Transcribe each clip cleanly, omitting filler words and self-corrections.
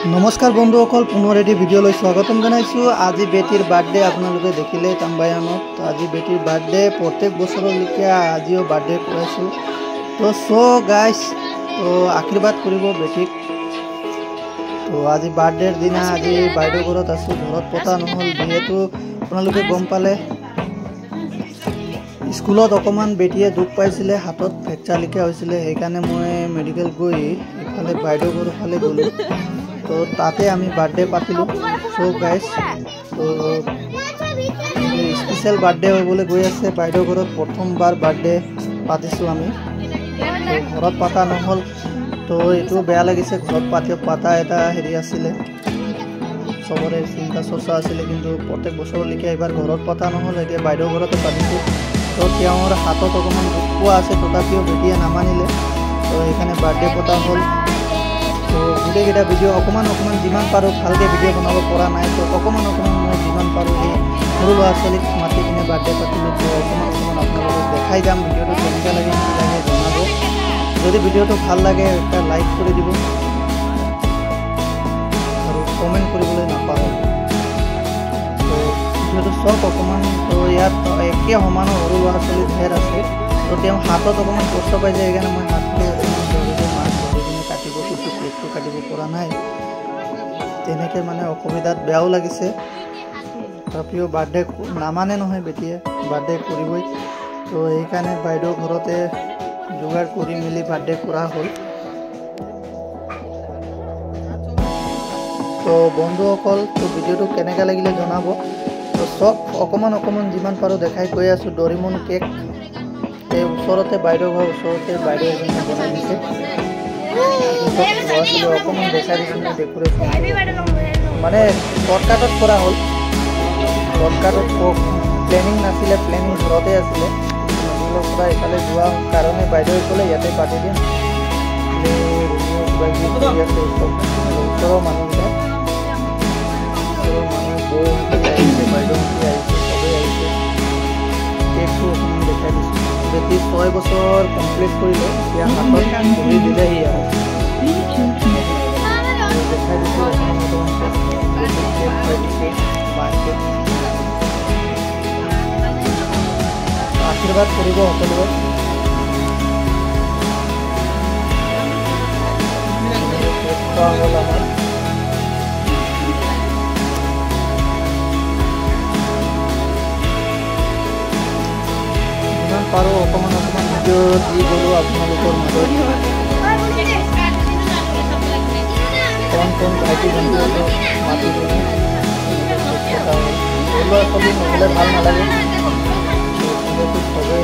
नमस्कार बंधुসকল पुनः eighty video स्वागतम जानाइछु। आज बेटीर बार्थडे आपनालोके देखिले तामबायानत। तो आज बेटीर बार्थडे प्रत्येक बছৰৰ लिखिया आजिও बार्थडे कराइछु। तो सो गाइस तो आशीर्वाद करिब बेटीक। तो आज बार्थडेर दिना आज बाइदेउ घरत आछु, घरत पता নহল जेहेतु आपनालोके गम पाले स्कूलत अकमान बेटिए दुख पाइছিলে, हाथत फ्रेक्चार लिखा হৈছিলে, সেইকাৰণে মই मेडिकल गई इफाले बाइदेउ घर फाले गलो। तो ताते आमी बार्थडे पातिलो। सो गाइस तो स्पेशल बार्थडे होबले गई आछे बाइदेउ घरत प्रथम बार बार्थडे पातिছো आमी। तो घरत पाता নহল तो एटु बेया लागिছে। घरत पाता एटा हेरि आছিলে, सबरे चिंता चर्चा आছিলে, किन्तु प्रत्येक बছर लिखे एबार घरत पाता নহল, एटा बाइदेउ घरते पातिছো। तो তেওঁৰ हाथत अकमान दुख पोৱা আছে, तथापिও बेटिए नामानिले। तो एखाने बार्थडे पता हल। तो गोटेकिटा भिडिओ अकमान जिमान पारो भालके भिडिओ बनाब পৰা নাই। तो अकमान मैं जिमान पारो এই সৰু ল'ৰা ছোৱালীক মাতি কিনে बार्थडे पातिलो। तो अकमान आपनालोকক देखाই যাম भिडिओটো কেনেকুৱা লাগে কি লাগে জনাব। যদি भिडिओটো ভাল লাগে একটা লাইক কৰি দিব আৰু কমেন্ট কৰিবলৈ নাপাহৰিব। तो भिडिओটো সব अकमान तो ইয়াত একে সমানৰ সৰু ল'ৰা ছোৱালী ঢেৰ আছে। तो তেওঁ হাতত অকমান কষ্ট পাইছে, সেইকাৰণে মই হাতটো অকমান ধৰিলে মাছ ধৰি কিনে কাটিব কিন্তু কেকটো কাটিব পৰা নাই। তেনেকৈ মানে অসুবিধাত বেয়াও লাগিছে। তথাপিও বাৰ্থডে নামানে নহয়, বেটিয়ে বাৰ্থডে কৰিবই। তো সেইকাৰণে বাইদেউ ঘৰতে যোগাৰ কৰি মেলি বাৰ্থডে কৰা হ'ল। তো বন্ধুসকল তো ভিডিঅ'টো কেনেকৈ লাগিলে জনাব। তো সব অকমান যিমান পাৰোঁ দেখাই গৈ আছোঁ। ডৰিমন কেক এই ওচৰতে বাইদেউ ঘৰ ওচৰতে বাইদেউ এজনীয়ে বনাই দিছে। ল'ৰা ছোৱালী অকণমান দেখাই দিছোঁ ডেক'ৰেশ্যন মানে শ্বৰ্টকাটত কৰা হ'ল। শ্বৰ্টকাটত প্লেনিং নাছিলে, প্লেনিং ঘৰতে আছিলে। স্কুলৰ পৰা এইফালে যোৱা কাৰণে বাইদেৱে ক'লে ইয়াতে পাতি দিম। কিবা কিবি কৰি আছে ওচৰৰ মানুহবিলাক, ওচৰৰ মানুহ বৌহঁতি আহিছে, বাইদেউহঁতি আহিছে, চবেই আহিছে। কেকটো অকণমান দেখাই দিছোঁ। বেটি 6 বছৰ কমপ্লিট কৰিলে, এতিয়া হাতত ঘূৰি দিলেহি আৰু দেখাই দিছোঁ। আশীৰ্বাদ কৰিব সকলোৱে। খোৱা হ'ল আমাৰ। যিমান পাৰোঁ অকণমান ভিডিঅ' দি গ'লোঁ আপোনালোকৰ মাজত। কোন ভাইটি ভণ্টিহঁতক মাতি দিলে ল'ৰা ছোৱালী নহ'লে ভাল নালাগে। চবেই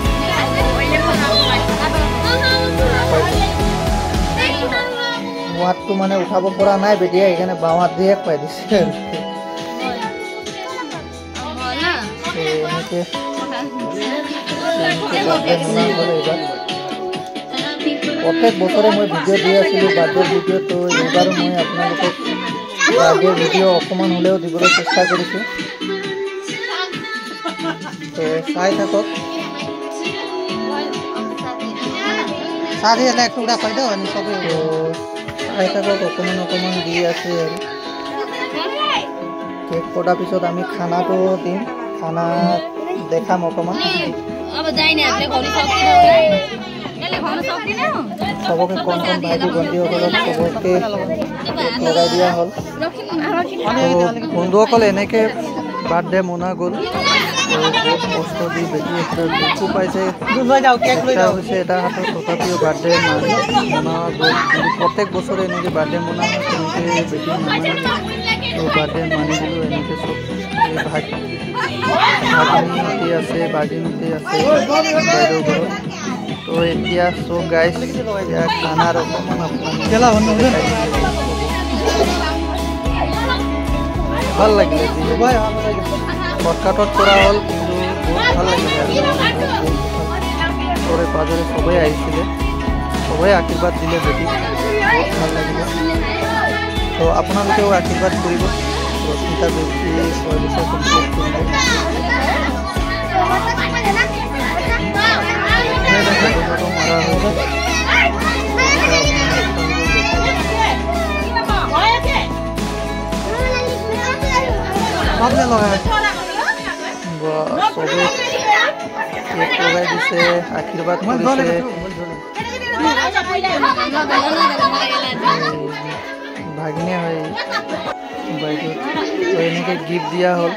হাতটো মানে উঠাব পৰা নাই বেটিয়ে, সেইকাৰণে বাওঁ হাত দিয়ে খুৱাই দিছে। এনেকৈ प्रत्येक बছৰে मैं भिडिओ दी आছিলোঁ बार्थडे भिडिओ। तो এইবাৰো मैं আপোনালোকক बार्थडे भिडिओ অকমান হ'লেও দিবলৈ চেষ্টা কৰিছোঁ। তো চাই থাকক। চাৰি হ'লে এক টুকুৰা খুৱাই দিওঁ আমি চবেই। তো চাই থাকক, অকমান দি আছে আৰু। কেক কটাৰ পিছত আমি খানাটো দিম, খানা দেখাম অকমান। सबके कौन भाईटी भंटी सबके लगा दिया हल। बंधुসকল এনেকে बार्थडे मना गल। बहुत कष्ट दी बेटी दुखो पाइसे এটা हाथ तथापि बार्थडे मना गल। प्रत्येक बছৰে এনেকে बार्थडे मना बेटी नामानिले। तो बार्थडे मानि दिलो এনেকে सब भागिनी আছে बागिनी আছে বাইদেউ ঘৰত। तो এতিয়া सो गाइस या खाना अकमान ভাল লাগিলে। শ্বৰ্টকাটত কৰা হ'ল কিন্তু বহুত ভাল লাগিলে। ওচৰে পাজৰে চবেই আহিছিলে, চবেই আশীৰ্বাদ দিলে বেটিক, বহুত ভাল লাগিলে। তো আপোনালোকেও আশীৰ্বাদ কৰিব। ৰশ্মিতা বেটি 6 বছৰ কমপ্লিট কৰিলে। চবে কেক লগাই দিছে আশীৰ্বাদ কৰিছে ভাগিনী হয় বাইদেউ তো এনেকে গিফ্ট দিয়া হ'ল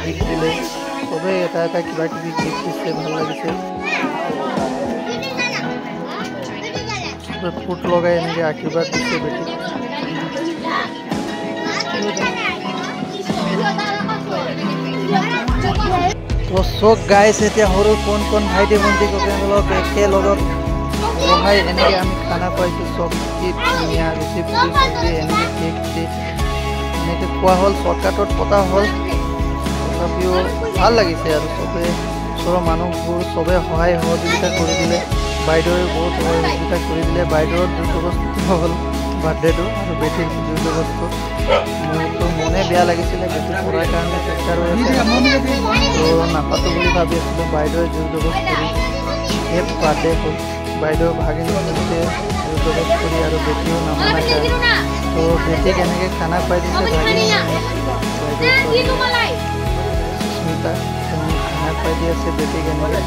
গিফ্ট দিলে চবে এটা এটা কিবা কিবি গিফ্ট দিছে ভাল লাগিছে ফুট লগাই এনেকে আশীৰ্বাদ দিছে বেটি তো চক গাইছ এতিয়া সৰু কোন কোন ভাইটি ভণ্টি ককাইসকলক একেলগত বহাই এনেকৈ আমি খানা খুৱাইছোঁ চব কি ধুনীয়া ৰুচি পুৰি চব্জি এনেকৈ কেক দি এনেকৈ খোৱা হ'ল শ্বৰ্টকাটত পতা হ'ল তথাপিও ভাল লাগিছে আৰু চবে ওচৰৰ মানুহবোৰ চবে সহায় সহযোগিতা কৰি দিলে বাইদেৱে বহুত সহযোগিতা কৰি দিলে বাইদেউৰ দুৰ্গৱস্তুটো হ'ল বাৰ্থডেটো আৰু বেটিৰ দুৰ্গৱস্তু মোৰতো মনে বেয়া লাগিছিলে বেটি পঢ়াৰ কাৰণে চেষ্টা হৈ আছে তো নাপাতো বুলি ভাবি আছিলোঁ বাইদেৱে দুৰ্গৱস্ত কৰি সেই বাৰ্থডে হ'ল বাইদেউ ভাগিনী মিলিছে দুৰ্গৱস্ত কৰি আৰু বেটিও নামানা কাৰণে তো বেটিক এনেকৈ খানা খুৱাই দিছে ভাগিনী বাইদেউ স্মিতা খানা খুৱাই দি আছে বেটিক এনেকৈ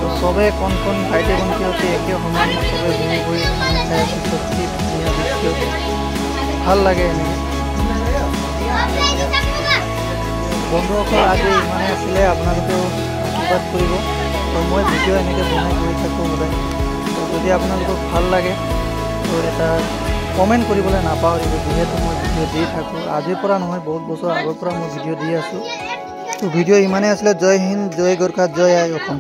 তো চবে কোন কোন ভাইটি ভণ্টিহঁতে একে সমান চবে ঘূৰি ঘূৰি খানা খাই আছে চব্জি ধুনীয়া দৃশ্য ভাল লাগে এনেকৈ বন্ধুসকল আজি ইমানে আছিলে আপোনালোকেও আশীৰ্বাদ কৰিব তো মই ভিডিঅ' এনেকৈ বনাই কৰি থাকোঁ সদায় তো যদি আপোনালোকক ভাল লাগে তো এটা কমেণ্ট কৰিবলৈ নাপাহৰিব যিহেতু মই ভিডিঅ' দি থাকোঁ আজিৰ পৰা নহয় বহুত বছৰ আগৰ পৰা মই ভিডিঅ' দি আছোঁ তো ভিডিঅ' ইমানেই আছিলে জয় হিন্দ জয় গোৰ্খা জয় আই অসম